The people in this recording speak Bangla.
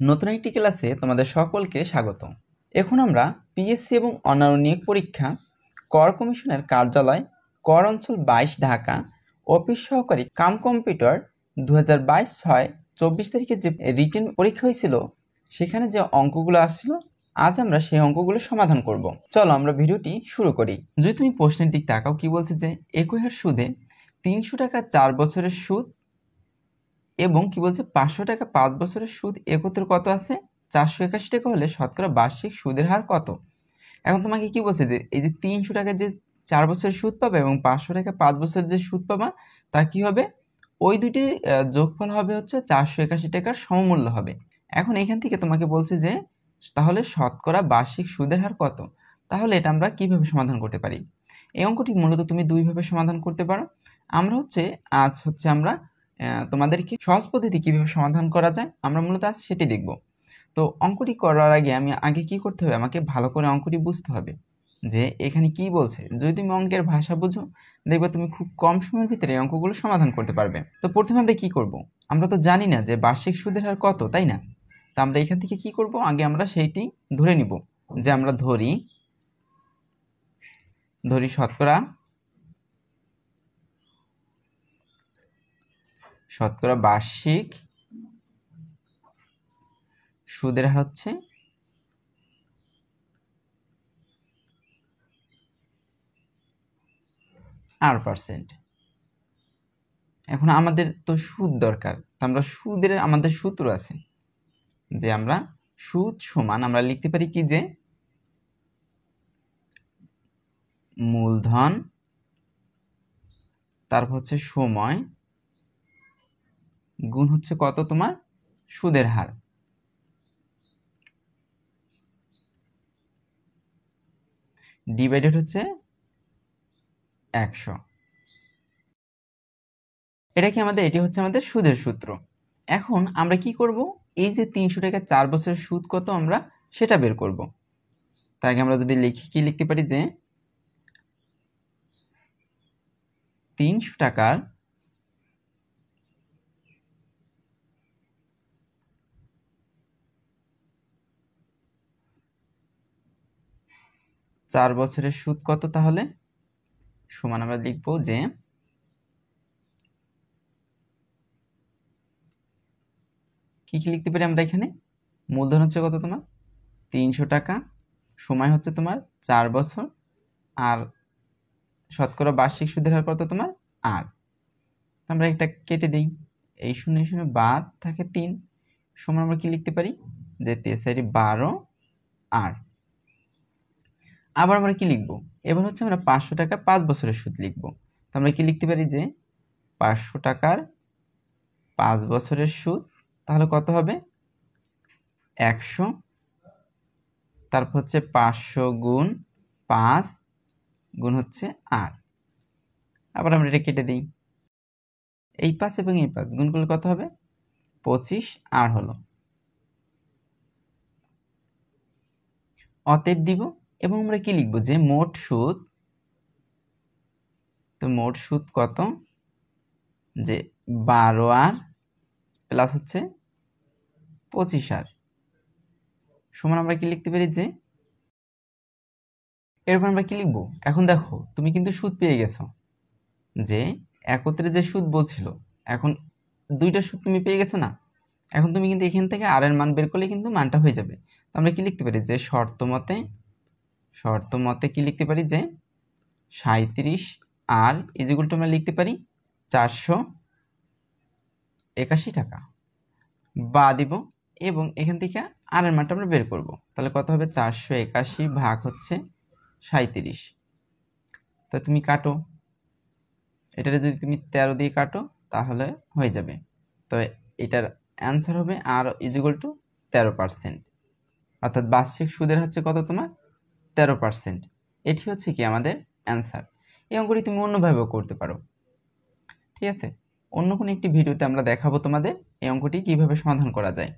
নতুন একটি ক্লাসে তোমাদের সকলকে স্বাগত। এখন আমরা পিএসসি এবং অন্যান্য নিয়োগ পরীক্ষা কর কমিশনের কার্যালয় কর অঞ্চল 22 ঢাকা অফিস সহকারী কাম কম্পিউটার 2022/6/24 তারিখে যে রিটেন পরীক্ষা হয়েছিল সেখানে যে অঙ্কগুলো আসছিল আজ আমরা সেই অঙ্কগুলো সমাধান করব। চলো আমরা ভিডিওটি শুরু করি। যদি তুমি প্রশ্নের দিক তাকাও, কি বলছে যে একই হার সুদে 300 টাকা 4 বছরের সুদ এবং কি বলছে 500 টাকা 5 বছরের সুদ একত্রে কত আছে 481 টাকা হলে শতকরা বার্ষিক সুদের হার কত। এখন তোমাকে কি বলছে যে এই যে 300 টাকা যে 4 বছরের সুদ পাবে এবং 500 টাকা 5 বছরের যে সুদ পাবা তা কি হবে, ওই দুটির যোগফল হবে হচ্ছে 481 টাকার সমমূল্য হবে। এখন এখান থেকে তোমাকে বলছে যে তাহলে শতকরা বার্ষিক সুদের হার কত। তাহলে এটা আমরা কিভাবে সমাধান করতে পারি? এই অঙ্কটি মূলত তুমি দুইভাবে সমাধান করতে পারো। আমরা তোমাদেরকে সহজ পদ্ধতি কিভাবে সমাধান করা যায় আমরা মূলত আজ সেটি দেখব। তো অঙ্কটি করার আগে আগে কি করতে হবে, আমাকে ভালো করে অঙ্কটি বুঝতে হবে যে এখানে কি বলছে। যদি তুমি অঙ্কের ভাষা বুঝো দেখবে তুমি খুব কম সময়ের ভিতরে এই অঙ্কগুলো সমাধান করতে পারবে। তো প্রথমে আমরা কি করব, আমরা তো জানি না যে বার্ষিক সুদের হার কত, তাই না? তো আমরা এখান থেকে কি করব, আগে আমরা সেইটি ধরে নিব যে আমরা ধরি শতকরা বার্ষিক সুদের হার হচ্ছে 8%। এখন আমাদের তো সুদ দরকার, তো আমরা আমাদের সূত্র আছে যে আমরা সুদ সমান আমরা লিখতে পারি কি যে মূলধন তারপর হচ্ছে সময় গুণ হচ্ছে কত তোমার সুদের হার। ডিভাইডেড হচ্ছে 100। এটি হচ্ছে আমাদের সুদের সূত্র। এখন আমরা কি করব, এই যে 300 টাকা 4 বছরের সুদ কত আমরা সেটা বের করব। তার আগে আমরা যদি লিখি, কি লিখতে পারি যে 300 টাকার 4 বছরের সুদ কত, তাহলে সমান আমরা লিখব যে কি লিখতে পারি আমরা এখানে, মূলধন হচ্ছে কত তোমার 300 টাকা, সময় হচ্ছে তোমার 4 বছর, আর শতকরা বার্ষিক সুদের হার কত তোমার 8। আমরা একটা কেটে দিই, এই 0 0 বাদ থাকে 3, সমান আমরা কি লিখতে পারি যে 12 8। আবার আমরা কি লিখব, এবার হচ্ছে আমরা 500 টাকা 5 বছরের সুদ লিখব। তো আমরা কি লিখতে পারি যে 500 টাকার 5 বছরের সুদ, তাহলে কত হবে 100, তারপর হচ্ছে 500 গুণ 5 গুণ হচ্ছে 8। আবার আমরা এটা কেটে দিই, এই 5 এবং এই 5 গুণ করলে কত হবে 25 আর হলো অতএব দিব। এবং আমরা কি লিখব যে মোট সুদ, তো মোট সুদ কত যে 12 আর প্লাস হচ্ছে 25 আর সমান আমরা কি লিখতে পারি যে, এরপর আমরা কি লিখব, এখন দেখো তুমি কিন্তু সুদ পেয়ে গেছো যে একত্রে যে সুদ বলছিল, এখন দুইটা সুদ তুমি পেয়ে গেছো না। এখন তুমি কিন্তু এখান থেকে আর এর মান বের করলে কিন্তু মানটা হয়ে যাবে। তো আমরা কি লিখতে পারি যে শর্ত মতে কি লিখতে পারি যে 37 আর ইজিকুলটা আমরা লিখতে পারি 481 টাকা বা দিব, এবং এখান থেকে আর এর মানটা আমরা বের করব। তাহলে কত হবে 481 ভাগ হচ্ছে 37। তো তুমি কাটো, এটারে যদি তুমি 13 দিয়ে কাটো তাহলে হয়ে যাবে। তো এটার অ্যান্সার হবে আর ইজিকুয়াল টু 13%, অর্থাৎ বার্ষিক সুদের হচ্ছে কত তোমার 13%। এটি হচ্ছে কি আমাদের অ্যান্সার। এই অঙ্কটি তুমি অন্যভাবেও করতে পারো, ঠিক আছে? অন্য কোনো একটি ভিডিওতে আমরা দেখাবো তোমাদের এই অঙ্কটি কিভাবে সমাধান করা যায়।